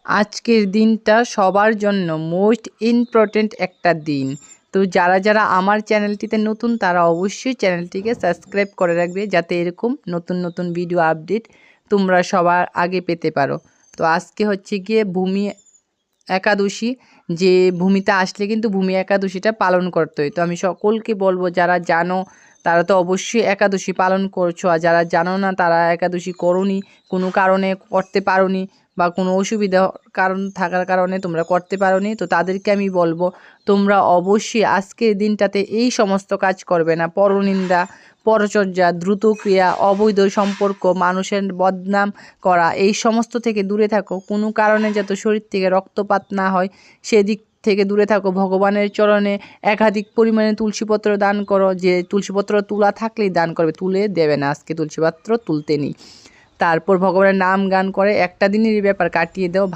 আজকের দিনটা সবার জন্য মোস্ট ইম্পর্ট্যান্ট একটা দিন। তো যারা যারা আমার চ্যানেলটিতে নতুন তারা অবশ্যই চ্যানেলটিকে সাবস্ক্রাইব করে রাখবে, যাতে এরকম নতুন নতুন ভিডিও আপডেট তোমরা সবার আগে পেতে পারো। তো আজকে হচ্ছে গিয়ে ভূমি একাদশী, যে ভূমিতে আসলে কিন্তু ভূমি একাদশীটা পালন করতে হয়। তো আমি সকলকে বলবো, যারা জানো তারা তো অবশ্যই একাদশী পালন করছো, আর যারা জানো না তারা একাদশী করোনি, কোনো কারণে করতে পারোনি বা কোনো অসুবিধা কারণ থাকার কারণে তোমরা করতে পারোনি, তো তাদেরকে আমি বলবো তোমরা অবশ্যই আজকের দিনটাতে এই সমস্ত কাজ করবে না। পরনিন্দা, পরচর্চা, দ্রুত ক্রিয়া, অবৈধ সম্পর্ক, মানুষের বদনাম করা, এই সমস্ত থেকে দূরে থাকো। কোনো কারণে যাতে শরীর থেকে রক্তপাত না হয় সেদিক থেকে দূরে থাকো। ভগবানের চরণে একাধিক পরিমাণে তুলসীপত্র দান করো। যে তুলসীপত্র তোলা থাকলেই দান করবে, তুলে দেবে না, আজকে তুলসীপত্র তুলতে নেই। তারপর ভগবানের নাম গান করে একটা দিনেরই ব্যাপার কাটিয়ে দাও।